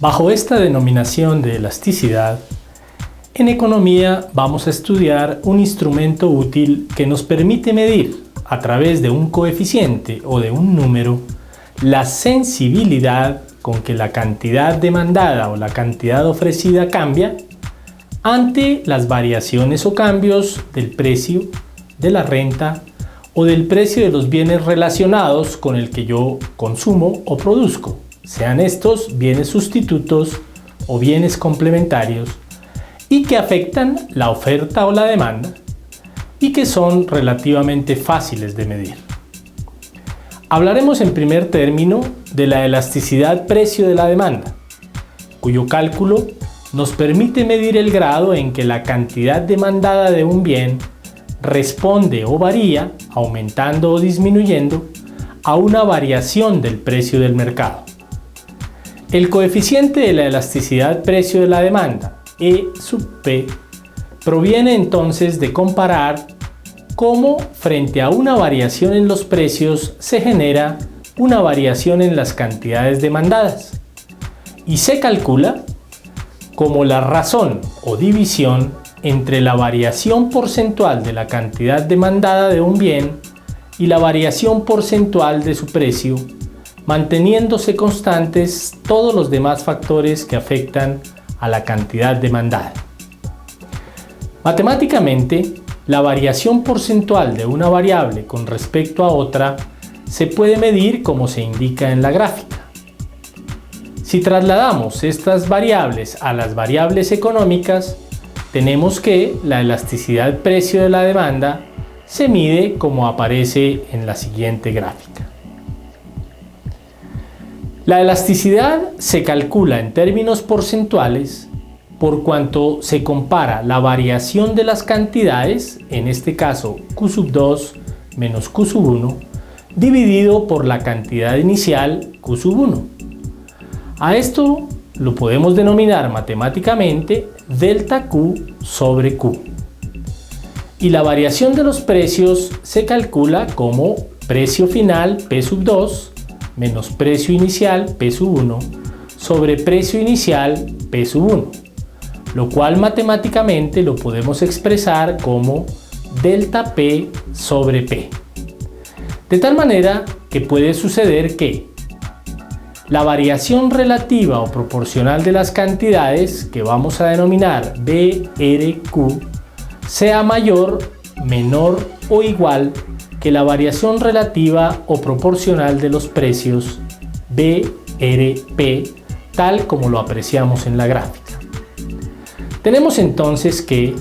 Bajo esta denominación de elasticidad, en economía vamos a estudiar un instrumento útil que nos permite medir a través de un coeficiente o de un número la sensibilidad con que la cantidad demandada o la cantidad ofrecida cambia ante las variaciones o cambios del precio, de la renta o del precio de los bienes relacionados con el que yo consumo o produzco, sean estos bienes sustitutos o bienes complementarios, y que afectan la oferta o la demanda y que son relativamente fáciles de medir. Hablaremos en primer término de la elasticidad precio de la demanda, cuyo cálculo nos permite medir el grado en que la cantidad demandada de un bien responde o varía, aumentando o disminuyendo, a una variación del precio del mercado. El coeficiente de la elasticidad precio de la demanda, E sub P, proviene entonces de comparar cómo frente a una variación en los precios se genera una variación en las cantidades demandadas, y se calcula como la razón o división entre la variación porcentual de la cantidad demandada de un bien y la variación porcentual de su precio, manteniéndose constantes todos los demás factores que afectan a la cantidad demandada. Matemáticamente, la variación porcentual de una variable con respecto a otra se puede medir como se indica en la gráfica. Si trasladamos estas variables a las variables económicas, tenemos que la elasticidad precio de la demanda se mide como aparece en la siguiente gráfica. La elasticidad se calcula en términos porcentuales por cuanto se compara la variación de las cantidades, en este caso Q sub 2 menos Q sub 1, dividido por la cantidad inicial Q sub 1. A esto lo podemos denominar matemáticamente delta Q sobre Q. Y la variación de los precios se calcula como precio final P sub 2 menos precio inicial P sub 1 sobre precio inicial P sub 1, lo cual matemáticamente lo podemos expresar como delta P sobre P. De tal manera que puede suceder que la variación relativa o proporcional de las cantidades, que vamos a denominar BRQ, sea mayor, menor o igual que la variación relativa o proporcional de los precios BRP, tal como lo apreciamos en la gráfica. Tenemos entonces que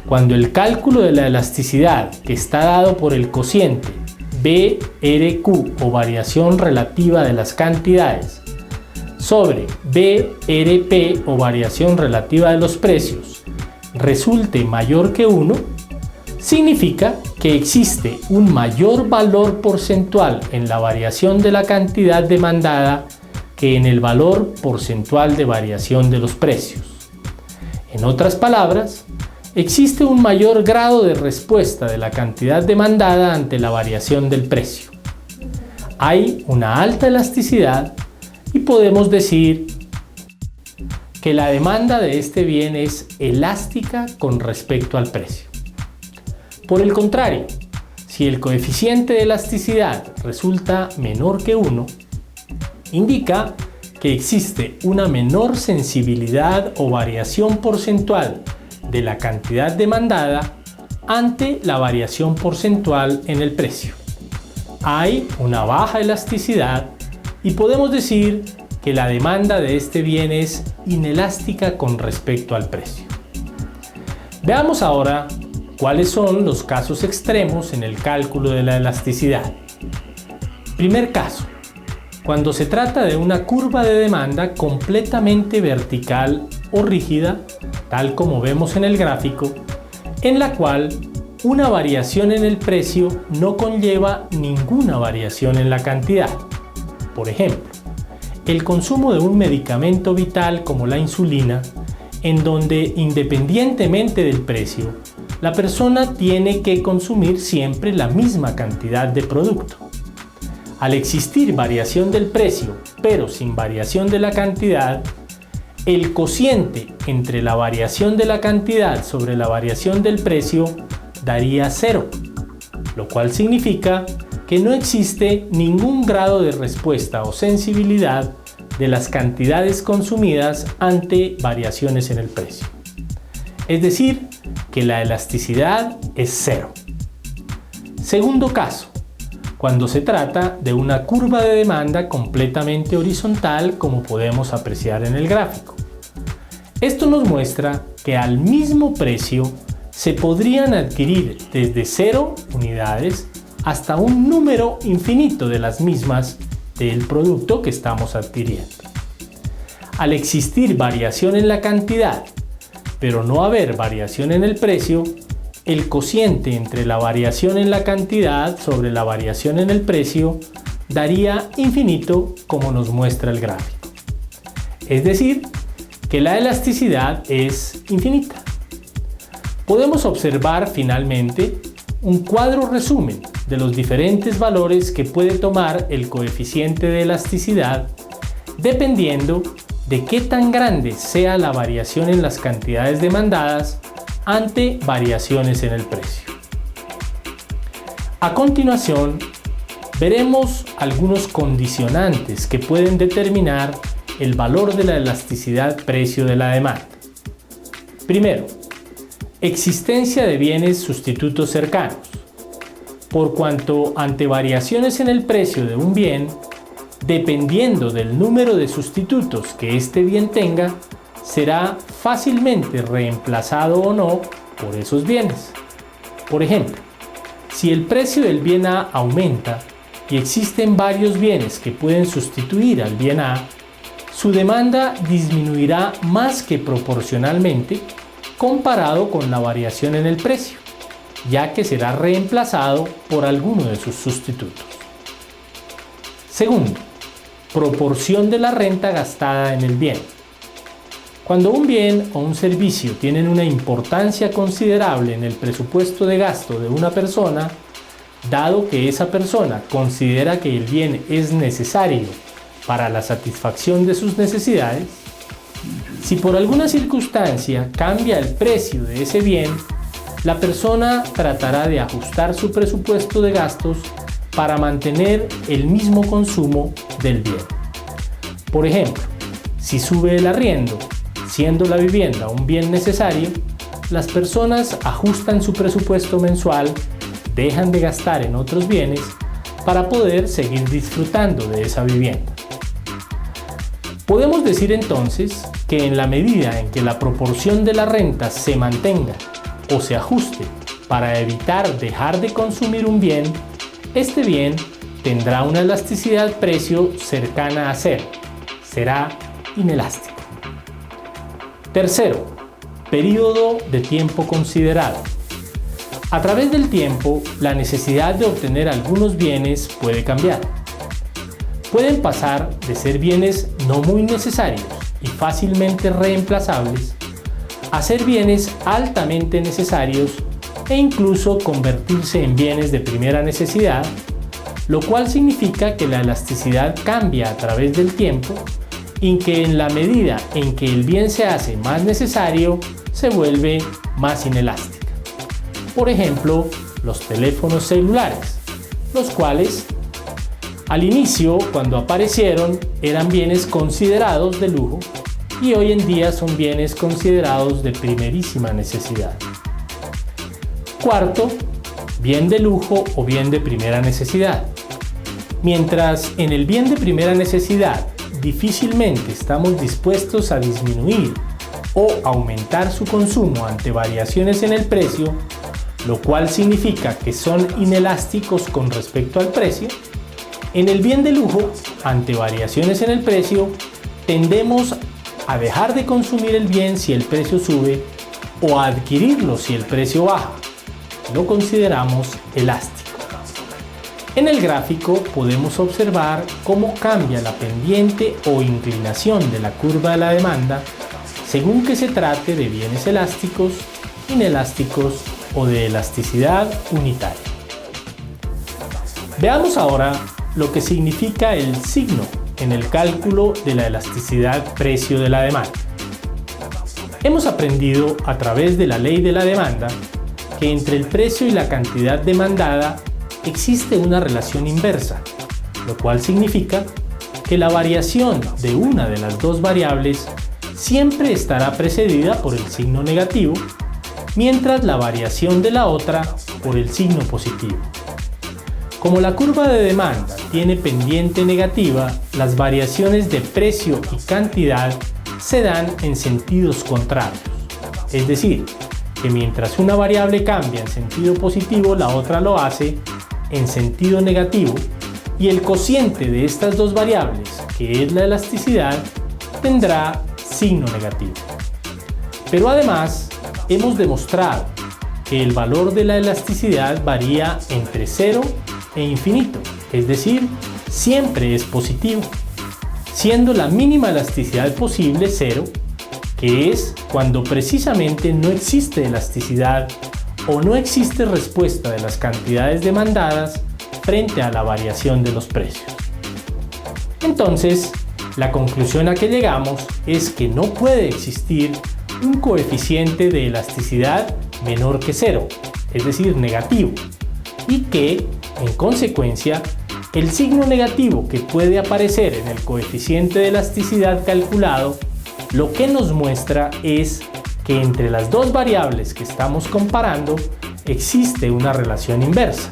cuando el cálculo de la elasticidad, que está dado por el cociente BRQ o variación relativa de las cantidades sobre BRP o variación relativa de los precios, resulte mayor que 1, significa que existe un mayor valor porcentual en la variación de la cantidad demandada que en el valor porcentual de variación de los precios. En otras palabras, existe un mayor grado de respuesta de la cantidad demandada ante la variación del precio. Hay una alta elasticidad y podemos decir que la demanda de este bien es elástica con respecto al precio. Por el contrario, si el coeficiente de elasticidad resulta menor que 1, indica que existe una menor sensibilidad o variación porcentual de la cantidad demandada ante la variación porcentual en el precio. Hay una baja elasticidad y podemos decir que la demanda de este bien es inelástica con respecto al precio. Veamos ahora cuáles son los casos extremos en el cálculo de la elasticidad. Primer caso: cuando se trata de una curva de demanda completamente vertical o rígida, tal como vemos en el gráfico, en la cual una variación en el precio no conlleva ninguna variación en la cantidad. Por ejemplo, el consumo de un medicamento vital como la insulina, en donde independientemente del precio, la persona tiene que consumir siempre la misma cantidad de producto. Al existir variación del precio, pero sin variación de la cantidad, el cociente entre la variación de la cantidad sobre la variación del precio daría 0, lo cual significa que no existe ningún grado de respuesta o sensibilidad de las cantidades consumidas ante variaciones en el precio. Es decir, que la elasticidad es 0. Segundo caso, cuando se trata de una curva de demanda completamente horizontal, como podemos apreciar en el gráfico. Esto nos muestra que al mismo precio se podrían adquirir desde 0 unidades hasta un número infinito de las mismas del producto que estamos adquiriendo. Al existir variación en la cantidad, pero no haber variación en el precio, el cociente entre la variación en la cantidad sobre la variación en el precio daría infinito, como nos muestra el gráfico. Es decir, que la elasticidad es infinita. Podemos observar finalmente un cuadro resumen de los diferentes valores que puede tomar el coeficiente de elasticidad dependiendo de qué tan grande sea la variación en las cantidades demandadas ante variaciones en el precio. A continuación, veremos algunos condicionantes que pueden determinar el valor de la elasticidad precio de la demanda. Primero, existencia de bienes sustitutos cercanos. Por cuanto ante variaciones en el precio de un bien, dependiendo del número de sustitutos que este bien tenga, será fácilmente reemplazado o no por esos bienes. Por ejemplo, si el precio del bien A aumenta y existen varios bienes que pueden sustituir al bien A, su demanda disminuirá más que proporcionalmente comparado con la variación en el precio, ya que será reemplazado por alguno de sus sustitutos. Segundo, proporción de la renta gastada en el bien. Cuando un bien o un servicio tienen una importancia considerable en el presupuesto de gasto de una persona, dado que esa persona considera que el bien es necesario para la satisfacción de sus necesidades, si por alguna circunstancia cambia el precio de ese bien, la persona tratará de ajustar su presupuesto de gastos para mantener el mismo consumo del bien. Por ejemplo, si sube el arriendo, siendo la vivienda un bien necesario, las personas ajustan su presupuesto mensual, dejan de gastar en otros bienes para poder seguir disfrutando de esa vivienda. Podemos decir entonces que en la medida en que la proporción de la renta se mantenga o se ajuste para evitar dejar de consumir un bien, este bien tendrá una elasticidad precio cercana a 0, será inelástico. Tercero, periodo de tiempo considerado. A través del tiempo, la necesidad de obtener algunos bienes puede cambiar. Pueden pasar de ser bienes no muy necesarios y fácilmente reemplazables a ser bienes altamente necesarios e incluso convertirse en bienes de primera necesidad, lo cual significa que la elasticidad cambia a través del tiempo y que en la medida en que el bien se hace más necesario, se vuelve más inelástica. Por ejemplo, los teléfonos celulares, los cuales al inicio, cuando aparecieron, eran bienes considerados de lujo y hoy en día son bienes considerados de primerísima necesidad. Cuarto, bien de lujo o bien de primera necesidad. Mientras en el bien de primera necesidad difícilmente estamos dispuestos a disminuir o aumentar su consumo ante variaciones en el precio, lo cual significa que son inelásticos con respecto al precio, en el bien de lujo, ante variaciones en el precio, tendemos a dejar de consumir el bien si el precio sube o a adquirirlo si el precio baja. Lo consideramos elástico. En el gráfico podemos observar cómo cambia la pendiente o inclinación de la curva de la demanda según que se trate de bienes elásticos, inelásticos o de elasticidad unitaria. Veamos ahora lo que significa el signo en el cálculo de la elasticidad precio de la demanda. Hemos aprendido a través de la ley de la demanda que entre el precio y la cantidad demandada existe una relación inversa, lo cual significa que la variación de una de las dos variables siempre estará precedida por el signo negativo, mientras la variación de la otra por el signo positivo. Como la curva de demanda tiene pendiente negativa, las variaciones de precio y cantidad se dan en sentidos contrarios. Es decir, que mientras una variable cambia en sentido positivo, la otra lo hace en sentido negativo, y el cociente de estas dos variables, que es la elasticidad, tendrá signo negativo. Pero además, hemos demostrado que el valor de la elasticidad varía entre 0 e infinito, es decir, siempre es positivo, siendo la mínima elasticidad posible 0, que es cuando precisamente no existe elasticidad o no existe respuesta de las cantidades demandadas frente a la variación de los precios. Entonces, la conclusión a que llegamos es que no puede existir un coeficiente de elasticidad menor que 0, es decir, negativo, y que, en consecuencia, el signo negativo que puede aparecer en el coeficiente de elasticidad calculado, lo que nos muestra es que entre las dos variables que estamos comparando existe una relación inversa,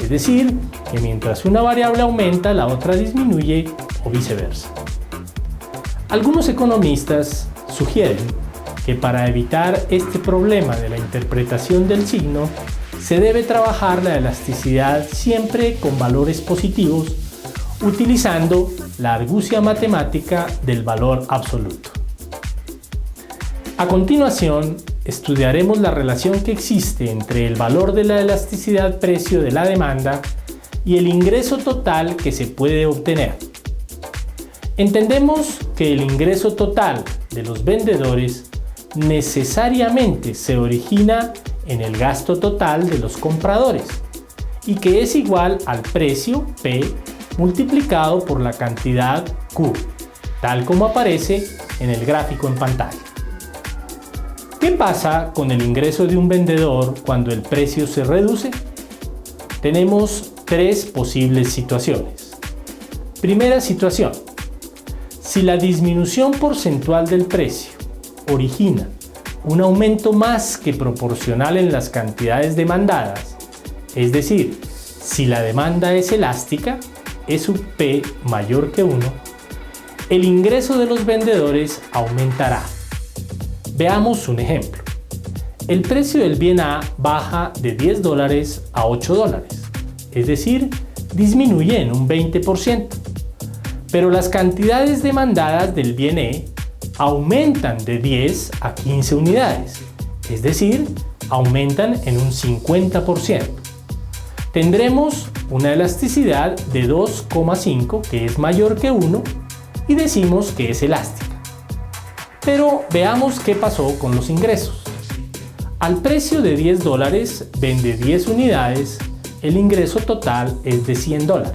es decir, que mientras una variable aumenta, la otra disminuye o viceversa. Algunos economistas sugieren que para evitar este problema de la interpretación del signo, se debe trabajar la elasticidad siempre con valores positivos, utilizando la argucia matemática del valor absoluto. A continuación, estudiaremos la relación que existe entre el valor de la elasticidad precio de la demanda y el ingreso total que se puede obtener. Entendemos que el ingreso total de los vendedores necesariamente se origina en el gasto total de los compradores y que es igual al precio P multiplicado por la cantidad Q, tal como aparece en el gráfico en pantalla. ¿Qué pasa con el ingreso de un vendedor cuando el precio se reduce? Tenemos tres posibles situaciones. Primera situación: si la disminución porcentual del precio origina un aumento más que proporcional en las cantidades demandadas, es decir, si la demanda es elástica, E sub P mayor que 1, el ingreso de los vendedores aumentará. Veamos un ejemplo. El precio del bien A baja de $10 a $8, es decir, disminuye en un 20%. Pero las cantidades demandadas del bien E aumentan de 10 a 15 unidades, es decir, aumentan en un 50%. Tendremos una elasticidad de 2,5 que es mayor que 1 y decimos que es elástica. Pero veamos qué pasó con los ingresos. Al precio de $10 vende 10 unidades, el ingreso total es de $100.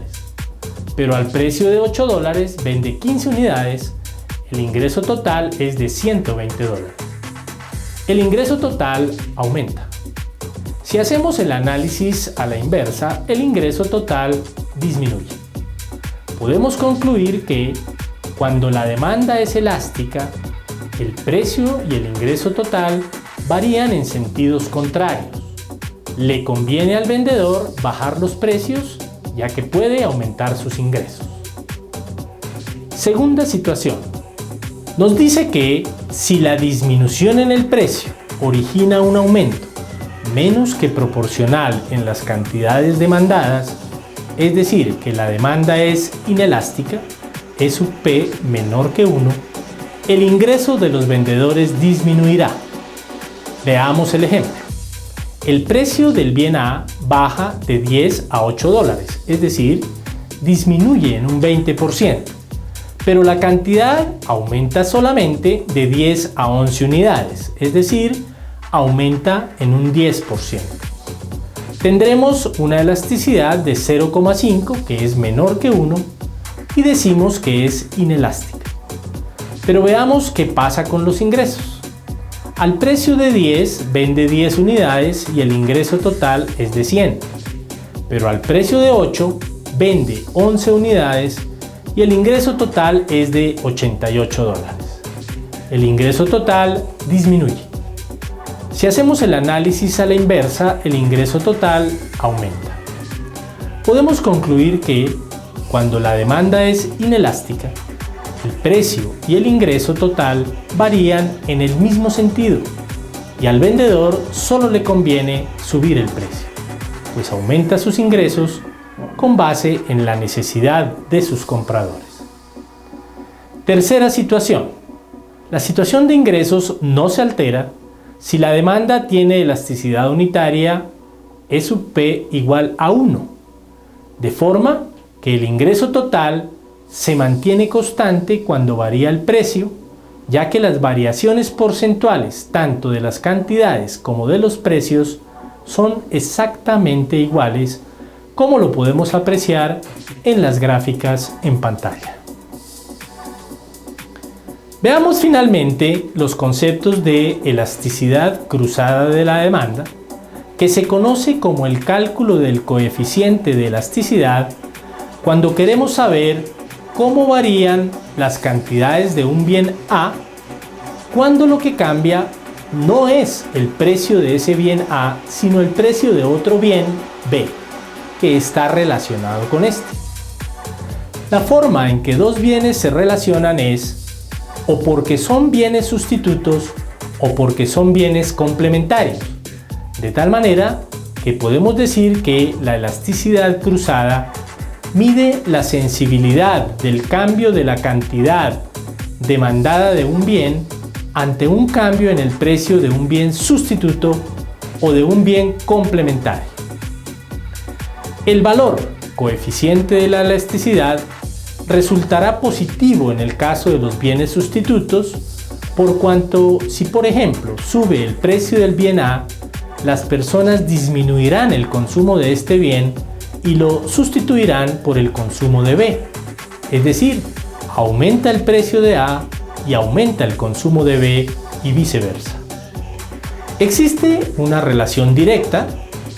Pero al precio de $8 vende 15 unidades, el ingreso total es de $120. El ingreso total aumenta. Si hacemos el análisis a la inversa, el ingreso total disminuye. Podemos concluir que cuando la demanda es elástica, el precio y el ingreso total varían en sentidos contrarios. Le conviene al vendedor bajar los precios, ya que puede aumentar sus ingresos. Segunda situación. Nos dice que si la disminución en el precio origina un aumento menos que proporcional en las cantidades demandadas, es decir, que la demanda es inelástica, E sub P menor que 1, el ingreso de los vendedores disminuirá. Veamos el ejemplo. El precio del bien A baja de 10 a $8, es decir, disminuye en un 20%, pero la cantidad aumenta solamente de 10 a 11 unidades, es decir, aumenta en un 10%. Tendremos una elasticidad de 0,5 que es menor que 1 y decimos que es inelástica. Pero veamos qué pasa con los ingresos. Al precio de 10 vende 10 unidades y el ingreso total es de 100. Pero al precio de 8 vende 11 unidades y el ingreso total es de $88. El ingreso total disminuye. Si hacemos el análisis a la inversa, el ingreso total aumenta. Podemos concluir que cuando la demanda es inelástica, el precio y el ingreso total varían en el mismo sentido y al vendedor solo le conviene subir el precio, pues aumenta sus ingresos con base en la necesidad de sus compradores. Tercera situación. La situación de ingresos no se altera si la demanda tiene elasticidad unitaria E sub P igual a 1, de forma que el ingreso total se mantiene constante cuando varía el precio, ya que las variaciones porcentuales tanto de las cantidades como de los precios son exactamente iguales, como lo podemos apreciar en las gráficas en pantalla. Veamos finalmente los conceptos de elasticidad cruzada de la demanda, que se conoce como el cálculo del coeficiente de elasticidad cuando queremos saber cómo varían las cantidades de un bien A cuando lo que cambia no es el precio de ese bien A, sino el precio de otro bien B, que está relacionado con este. La forma en que dos bienes se relacionan es o porque son bienes sustitutos o porque son bienes complementarios, de tal manera que podemos decir que la elasticidad cruzada mide la sensibilidad del cambio de la cantidad demandada de un bien ante un cambio en el precio de un bien sustituto o de un bien complementario. El valor coeficiente de la elasticidad resultará positivo en el caso de los bienes sustitutos, por cuanto si por ejemplo sube el precio del bien A, las personas disminuirán el consumo de este bien y lo sustituirán por el consumo de B, es decir, aumenta el precio de A y aumenta el consumo de B y viceversa. Existe una relación directa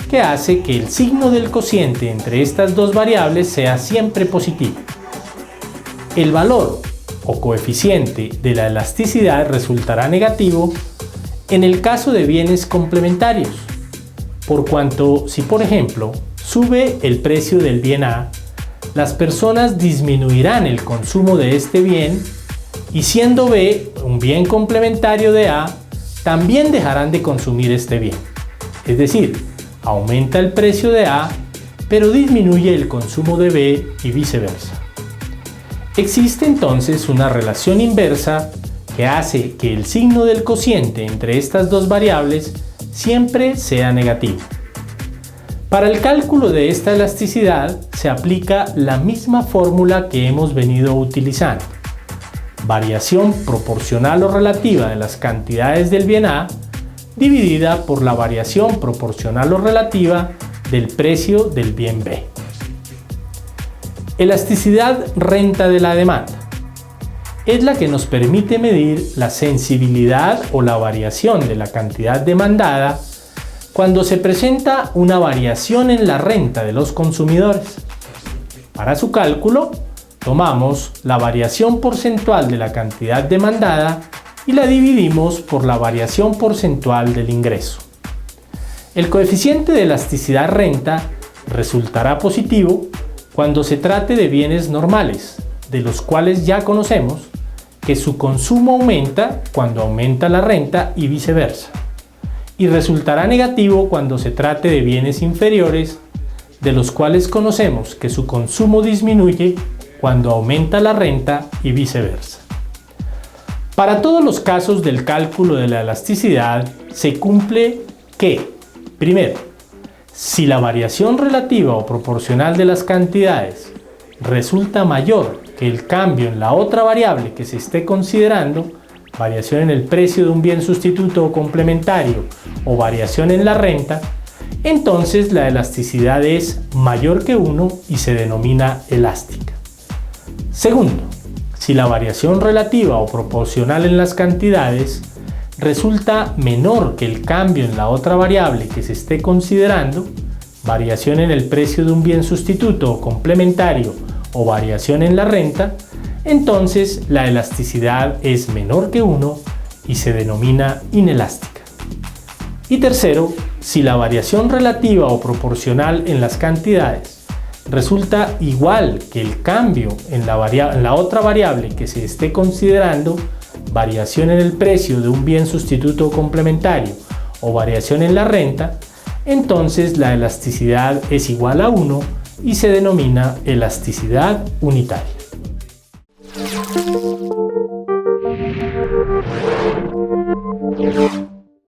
que hace que el signo del cociente entre estas dos variables sea siempre positivo. El valor o coeficiente de la elasticidad resultará negativo en el caso de bienes complementarios, por cuanto si por ejemplo sube el precio del bien A, las personas disminuirán el consumo de este bien y siendo B un bien complementario de A, también dejarán de consumir este bien. Es decir, aumenta el precio de A, pero disminuye el consumo de B y viceversa. Existe entonces una relación inversa que hace que el signo del cociente entre estas dos variables siempre sea negativo. Para el cálculo de esta elasticidad se aplica la misma fórmula que hemos venido utilizando. Variación proporcional o relativa de las cantidades del bien A dividida por la variación proporcional o relativa del precio del bien B. Elasticidad renta de la demanda. Es la que nos permite medir la sensibilidad o la variación de la cantidad demandada cuando se presenta una variación en la renta de los consumidores. Para su cálculo, tomamos la variación porcentual de la cantidad demandada y la dividimos por la variación porcentual del ingreso. El coeficiente de elasticidad renta resultará positivo cuando se trate de bienes normales, de los cuales ya conocemos que su consumo aumenta cuando aumenta la renta y viceversa, y resultará negativo cuando se trate de bienes inferiores, de los cuales conocemos que su consumo disminuye cuando aumenta la renta y viceversa. Para todos los casos del cálculo de la elasticidad se cumple que, primero, si la variación relativa o proporcional de las cantidades resulta mayor que el cambio en la otra variable que se esté considerando, variación en el precio de un bien sustituto o complementario o variación en la renta, entonces la elasticidad es mayor que 1 y se denomina elástica. Segundo, si la variación relativa o proporcional en las cantidades resulta menor que el cambio en la otra variable que se esté considerando, variación en el precio de un bien sustituto o complementario o variación en la renta, entonces la elasticidad es menor que 1 y se denomina inelástica. Y tercero, si la variación relativa o proporcional en las cantidades resulta igual que el cambio en la otra variable que se esté considerando, variación en el precio de un bien sustituto o complementario o variación en la renta, entonces la elasticidad es igual a 1 y se denomina elasticidad unitaria.